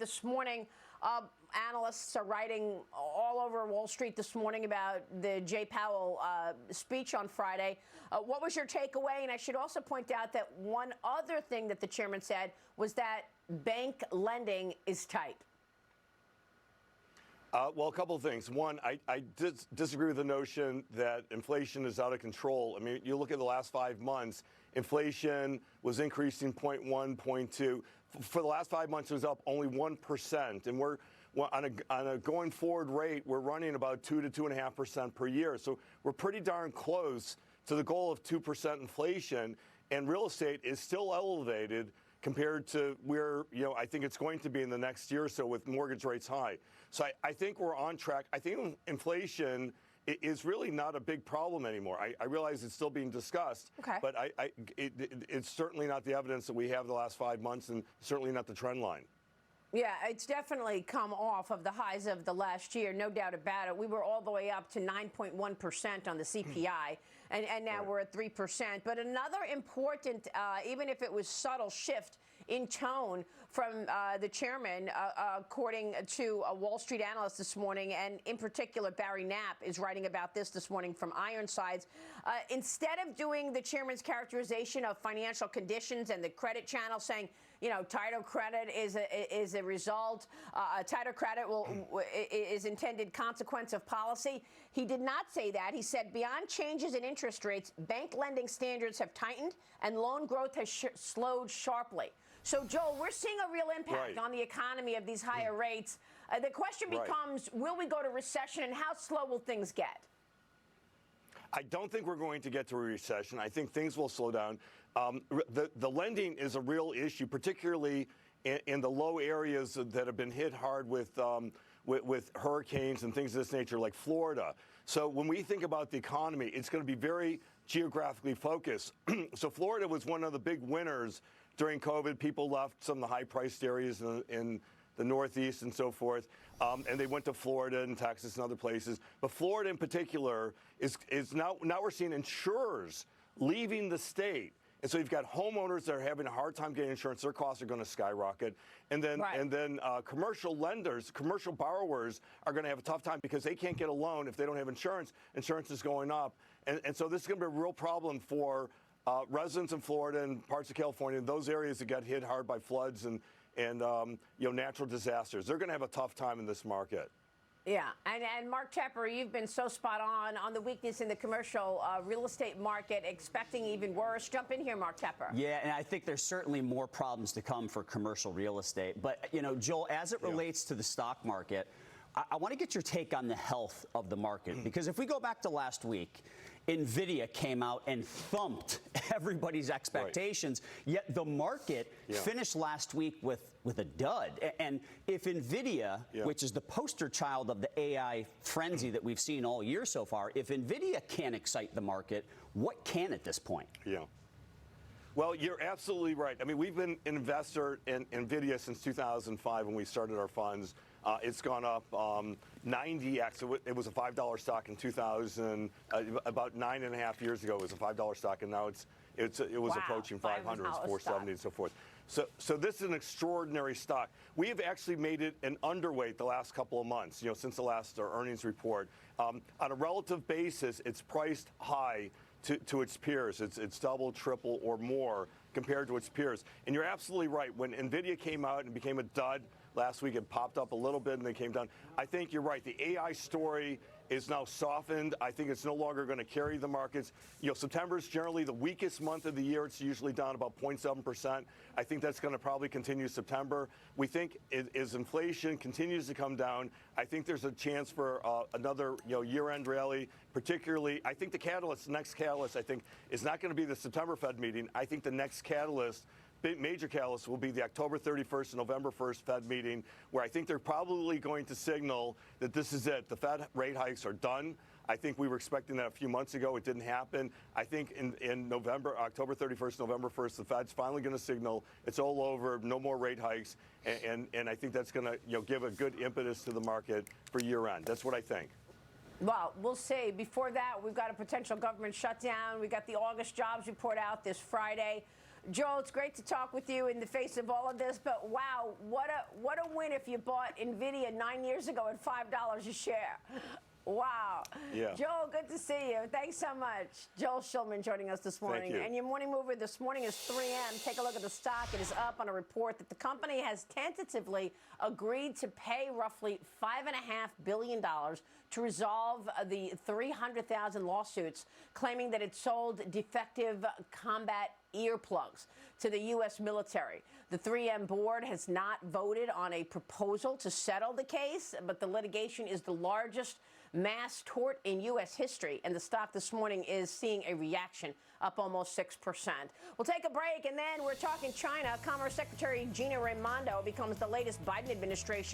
This morning, analysts are writing all over Wall Street this morning about the Jay Powell speech on Friday. What was your takeaway? And I should also point out that one other thing that the chairman said was that bank lending is tight. Well, a couple of things. One, I disagree with the notion that inflation is out of control. I mean, you look at the last 5 months, inflation was increasing 0.1, 0.2. For the last 5 months, it was up only 1%. And we're on a going forward rate, we're running about 2 to 2.5% per year. So we're pretty darn close to the goal of 2% inflation. And real estate is still elevated compared to where, I think it's going to be in the next year or so with mortgage rates high. So I think we're on track. I think inflation is really not a big problem anymore. I realize it's still being discussed, but it's certainly not the evidence that we have the last 5 months and certainly not the trend line. Yeah, it's definitely come off of the highs of the last year, no doubt about it. We were all the way up to 9.1% on the CPI, and now we're at 3%. But another important, even if it was subtle, shift in tone from the chairman, according to a Wall Street analyst this morning, and in particular, Barry Knapp is writing about this morning from Ironsides. Instead of doing the chairman's characterization of financial conditions and the credit channel, saying, tighter credit is a result. Tighter credit is intended consequence of policy. He did not say that. He said beyond changes in interest rates, bank lending standards have tightened and loan growth has slowed sharply. So, Joel, we're seeing a real impact on the economy of these higher rates. The question becomes, will we go to recession, and how slow will things get? I don't think we're going to get to a recession. I think things will slow down. The lending is a real issue, particularly in the low areas that have been hit hard with hurricanes and things of this nature, like Florida. So when we think about the economy, it's going to be very geographically focused. So Florida was one of the big winners during COVID. People left some of the high-priced areas in the Northeast and so forth, and they went to Florida and Texas and other places. But Florida in particular is now we're seeing insurers leaving the state. And so you've got homeowners that are having a hard time getting insurance. Their costs are going to skyrocket. And then commercial lenders, commercial borrowers are going to have a tough time because they can't get a loan if they don't have insurance. Insurance is going up. And so this is going to be a real problem for residents in Florida and parts of California, those areas that got hit hard by floods and natural disasters. They're going to have a tough time in this market. Yeah, and Mark Tepper, you've been so spot on the weakness in the commercial real estate market, expecting even worse. Jump in here, Mark Tepper. Yeah, and I think there's certainly more problems to come for commercial real estate. But, Joel, as it relates to the stock market, I want to get your take on the health of the market, because if we go back to last week, NVIDIA came out and thumped everybody's expectations, yet the market finished last week with a dud. And if NVIDIA, which is the poster child of the AI frenzy that we've seen all year so far, if NVIDIA can't excite the market, what can at this point? Yeah. Well, you're absolutely right. I mean, we've been an investor in NVIDIA since 2005 when we started our funds. It's gone up 90x. It was a $5 stock in 2000. About 9.5 years ago, it was a $5 stock, and now it was approaching 500, it's 470, and so forth. So this is an extraordinary stock. We have actually made it an underweight the last couple of months. Since the last earnings report. On a relative basis, it's priced high to its peers. It's double, triple, or more compared to its peers. And you're absolutely right. When NVIDIA came out and became a dud last week, it popped up a little bit and then came down. I think you're right. The AI story is now softened. I think it's no longer going to carry the markets. September is generally the weakest month of the year. It's usually down about 0.7%. I think that's going to probably continue September. We think as inflation continues to come down, I think there's a chance for another year-end rally. Particularly, I think the next catalyst, I think, is not going to be the September Fed meeting. I think the next catalyst, major catalyst, will be the October 31st and November 1st Fed meeting, where I think they're probably going to signal that this is it. The Fed rate hikes are done. I think we were expecting that a few months ago. It didn't happen. I think in November, October 31st, November 1st, the Fed's finally going to signal it's all over, no more rate hikes, and I think that's going to give a good impetus to the market for year-end. That's what I think. Well, we'll see. Before that, we've got a potential government shutdown. We got the August jobs report out this Friday. Joel, it's great to talk with you in the face of all of this, but wow, what a win if you bought NVIDIA 9 years ago at $5 a share. Wow. Yeah. Joel, good to see you. Thanks so much. Joel Shulman joining us this morning. Thank you. And your morning mover this morning is 3M. Take a look at the stock. It is up on a report that the company has tentatively agreed to pay roughly $5.5 billion to resolve the 300,000 lawsuits claiming that it sold defective combat earplugs to the U.S. military. The 3M board has not voted on a proposal to settle the case, but the litigation is the largest mass tort in U.S. history, and the stock this morning is seeing a reaction up almost 6%. We'll take a break, and then we're talking China. Commerce Secretary Gina Raimondo becomes the latest Biden administration